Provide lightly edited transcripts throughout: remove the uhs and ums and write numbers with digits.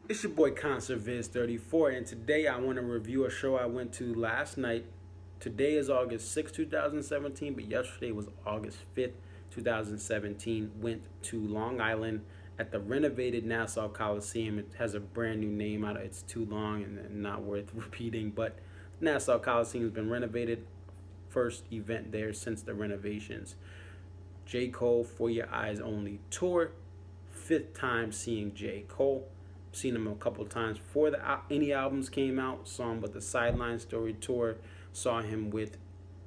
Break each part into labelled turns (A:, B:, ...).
A: It's your boy Concert Viz 34, and today I want to review a show I went to last night. Today is August 6, 2017, but yesterday was August 5th, 2017. Went to Long Island at the renovated Nassau Coliseum. It has a brand new name. It's too long and not worth repeating, but Nassau Coliseum has been renovated. First event there since the renovations. J. Cole For Your Eyes Only tour. Fifth time seeing J. Cole. Seen him a couple of times before any albums came out. Saw him with the Sideline Story tour. Saw him with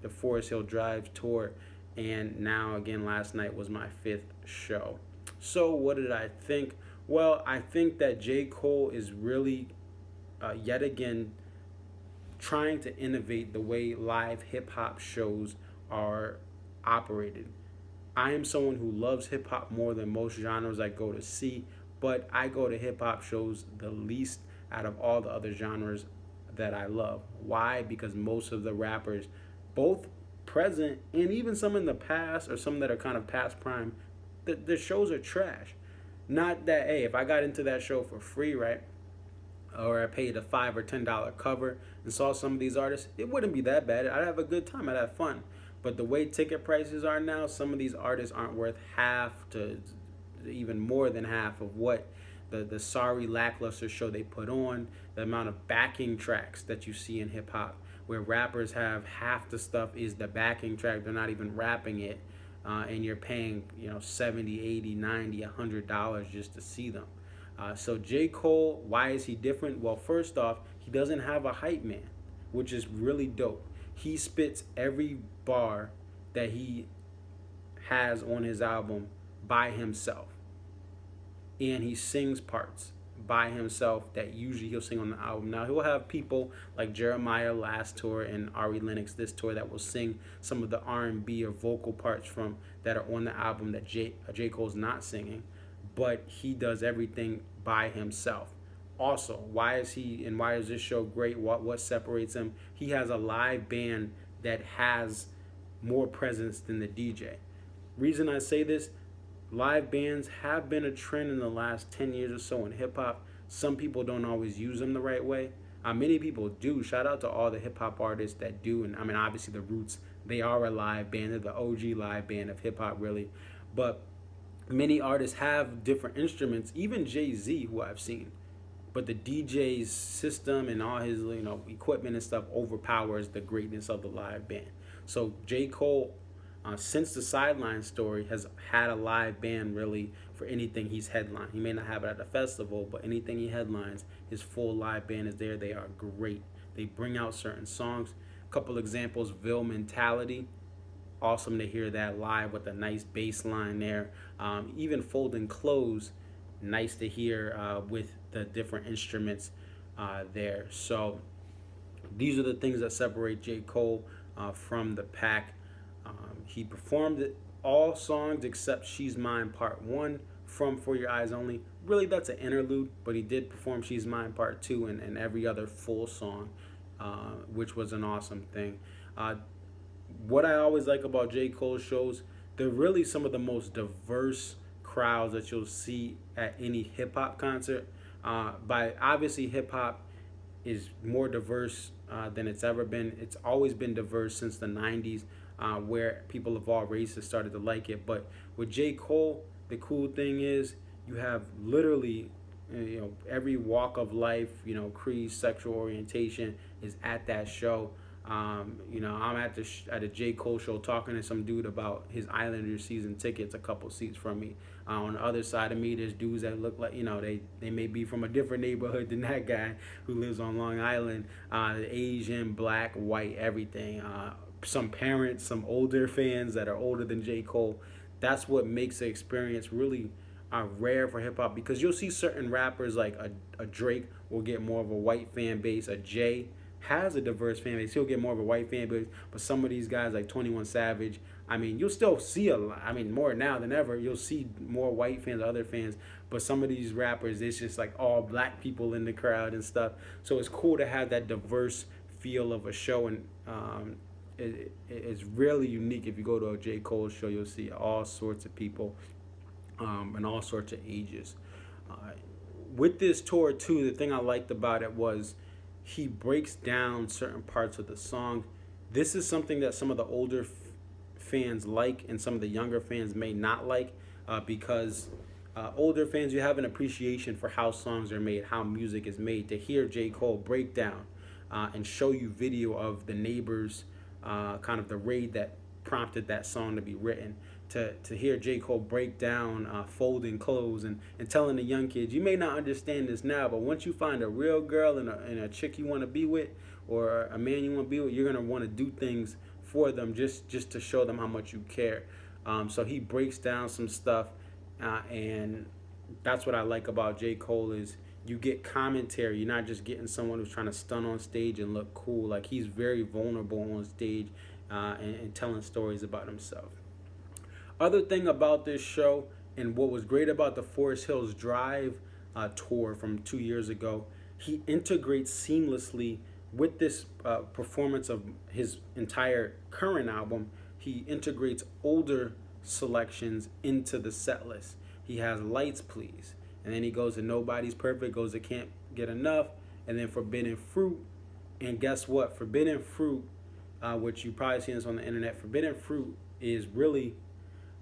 A: the Forest Hill Drive tour. And now again last night was my fifth show. So what did I think? Well, I think that J. Cole is really yet again trying to innovate the way live hip hop shows are operated. I am someone who loves hip hop more than most genres I go to see, but I go to hip hop shows the least out of all the other genres that I love. Why? Because most of the rappers, both present and even some in the past or some that are kind of past prime, the shows are trash. Not that, hey, if I got into that show for free, right? Or I paid a $5 or $10 cover and saw some of these artists, it wouldn't be that bad. I'd have a good time. I'd have fun. But the way ticket prices are now, some of these artists aren't worth half to even more than half of what the sorry lackluster show they put on, the amount of backing tracks that you see in hip hop, where rappers have half the stuff is the backing track, they're not even rapping it, and you're paying 70, 80, 90, $100 just to see them. So J. Cole, why is he different? Well, first off, he doesn't have a hype man, which is really dope. He spits every bar that he has on his album by himself. And he sings parts by himself that usually he'll sing on the album. Now he'll have people like Jeremiah last tour and Ari Lennox this tour that will sing some of the R&B or vocal parts from that are on the album that J. Cole's not singing, but he does everything by himself. Also, why is this show great? What separates him? He has a live band that has more presence than the DJ. Reason I say this, live bands have been a trend in the last 10 years or so in hip hop. Some people don't always use them the right way. Many people do. Shout out to all the hip hop artists that do. And I mean, obviously, the Roots, they are a live band. They're the OG live band of hip hop, really. But many artists have different instruments, even Jay-Z, who I've seen. But the DJ's system and all his equipment and stuff overpowers the greatness of the live band. So J. Cole, since the Sideline Story, has had a live band really for anything he's headlined. He may not have it at a festival, but anything he headlines, his full live band is there. They are great. They bring out certain songs. A couple examples: Ville Mentality. Awesome to hear that live with a nice bass line there. Even Folding Clothes, nice to hear with the different instruments there. So these are the things that separate J. Cole from the pack. He performed all songs except She's Mine Part 1 from For Your Eyes Only. Really, that's an interlude, but he did perform She's Mine Part 2 and every other full song, which was an awesome thing. What I always like about J. Cole shows, they're really some of the most diverse crowds that you'll see at any hip hop concert. By obviously, hip hop is more diverse than it's ever been. It's always been diverse since the 90s, where people of all races started to like it. But with J. Cole, the cool thing is you have literally every walk of life, creed, sexual orientation is at that show. I'm at a J. Cole show talking to some dude about his Islanders season tickets a couple seats from me. On the other side of me, there's dudes that look like, they may be from a different neighborhood than that guy who lives on Long Island. Asian, black, white, everything. Some parents, some older fans that are older than J. Cole. That's what makes the experience really rare for hip hop, because you'll see certain rappers like a Drake will get more of a white fan base. A Jay has a diverse fan base. He'll get more of a white fan base. But some of these guys like 21 Savage, you'll still see a lot. More now than ever, you'll see more white fans or other fans. But some of these rappers, it's just like all black people in the crowd and stuff. So it's cool to have that diverse feel of a show. And it's really unique. If you go to a J. Cole show, you'll see all sorts of people and all sorts of ages. with this tour too, the thing I liked about it was he breaks down certain parts of the song. This is something that some of the older fans like and some of the younger fans may not like, because older fans, you have an appreciation for how songs are made, how music is made. To hear J. Cole break down and show you video of the neighbors, kind of the raid that prompted that song to be written. To hear J. Cole break down folding clothes and telling the young kids, you may not understand this now, but once you find a real girl and a chick you want to be with, or a man you want to be with, you're going to want to do things for them just to show them how much you care. So he breaks down some stuff, and that's what I like about J. Cole is you get commentary. You're not just getting someone who's trying to stun on stage and look cool. Like, he's very vulnerable on stage, and telling stories about himself. Other thing about this show, and what was great about the Forest Hills Drive tour from 2 years ago, he integrates seamlessly with this performance of his entire current album. He integrates older selections into the set list. He has Lights Please, and then he goes to Nobody's Perfect, goes to Can't Get Enough, and then Forbidden Fruit. And guess what? Forbidden Fruit, which you probably seen this on the internet, Forbidden Fruit is really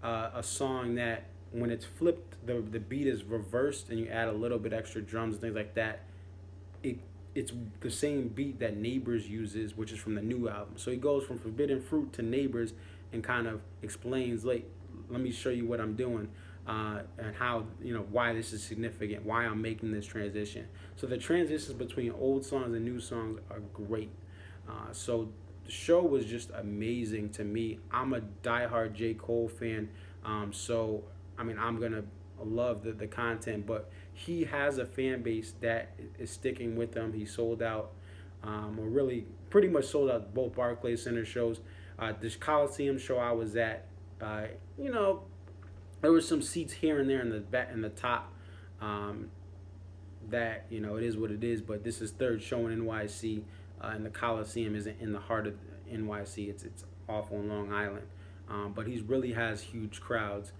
A: a song that when it's flipped, the beat is reversed, and you add a little bit extra drums and things like that. It's the same beat that Neighbors uses, which is from the new album. So he goes from Forbidden Fruit to Neighbors and kind of explains, like, let me show you what I'm doing, and how, why this is significant, why I'm making this transition. So the transitions between old songs and new songs are great. So the show was just amazing to me. I'm a diehard J. Cole fan, so I mean, I'm gonna love the content, but he has a fan base that is sticking with him. He sold out, or really pretty much sold out both Barclays Center shows. This Coliseum show I was at, there were some seats here and there in the back, in the top. That it is what it is. But this is third show in NYC, and the Coliseum isn't in the heart of NYC. It's off on Long Island, but he really has huge crowds.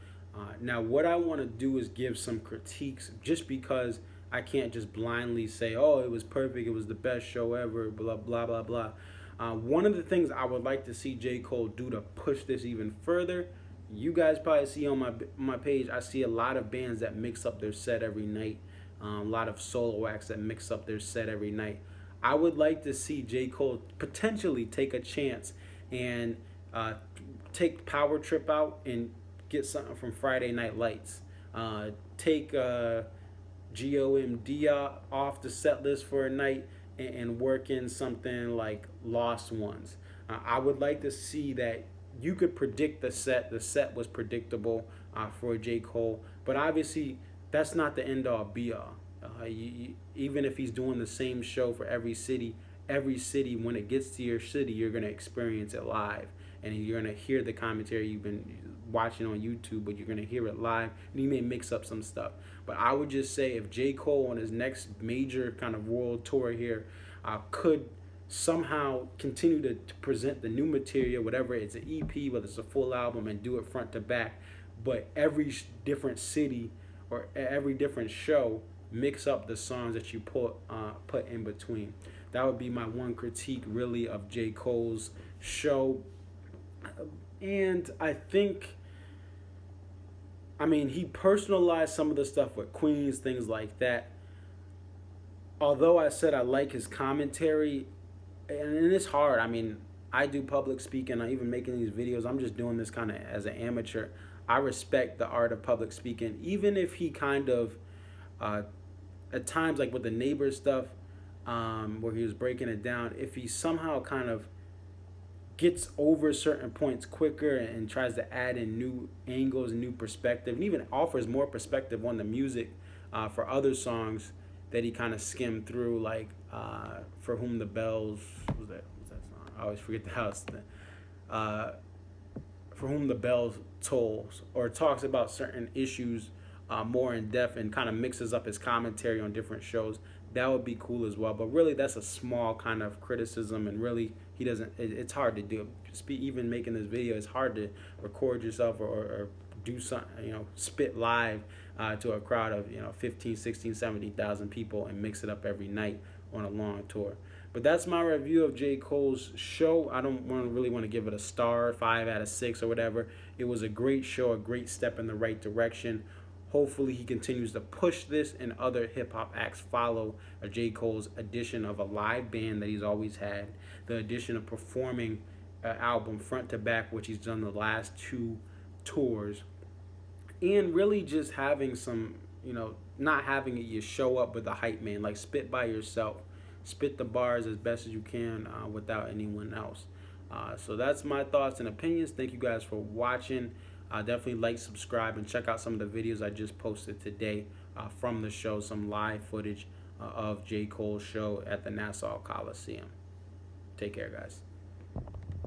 A: Now, what I want to do is give some critiques, just because I can't just blindly say, oh, it was perfect, it was the best show ever, blah, blah, blah, blah. One of the things I would like to see J. Cole do to push this even further, you guys probably see on my page, I see a lot of bands that mix up their set every night, a lot of solo acts that mix up their set every night. I would like to see J. Cole potentially take a chance and take Power Trip out and get something from Friday Night Lights. Take GOMD off the set list for a night and work in something like Lost Ones. I would like to see that you could predict the set. The set was predictable for J. Cole, but obviously that's not the end all be all. Even if he's doing the same show for every city, when it gets to your city, you're going to experience it live, and you're going to hear the commentary you've been watching on YouTube, but you're going to hear it live, and you may mix up some stuff. But I would just say, if J. Cole on his next major kind of world tour here could somehow continue to present the new material, whatever it's an EP, whether it's a full album, and do it front to back, but every different city or every different show, mix up the songs that you put in between. That would be my one critique, really, of J. Cole's show. And I think, he personalized some of the stuff with Queens, things like that. Although I said I like his commentary, and it's hard. I do public speaking. I even making these videos. I'm just doing this kind of as an amateur. I respect the art of public speaking, even if he kind of, at times, like with the Neighbors stuff, where he was breaking it down, if he somehow kind of gets over certain points quicker and tries to add in new angles and new perspective, and even offers more perspective on the music for other songs that he kind of skimmed through, like For Whom the Bells, what was that song? I always forget the house. For Whom the Bells Tolls, or talks about certain issues more in depth and kind of mixes up his commentary on different shows. That would be cool as well. But really, that's a small kind of criticism, and really, he doesn't. It's hard to do. Even making this video, it's hard to record yourself or do something, spit live to a crowd of 15, 16, 70,000 people and mix it up every night on a long tour. But that's my review of J. Cole's show. I don't really want to give it a star, 5 out of 6 or whatever. It was a great show, a great step in the right direction. Hopefully he continues to push this and other hip-hop acts follow a J. Cole's addition of a live band that he's always had, the addition of performing an album front to back, which he's done the last 2 tours, and really just having some, not having it you show up with a hype man, like spit by yourself, spit the bars as best as you can without anyone else. So that's my thoughts and opinions. Thank you guys for watching. Definitely like, subscribe, and check out some of the videos I just posted today from the show, some live footage of J. Cole's show at the Nassau Coliseum. Take care, guys.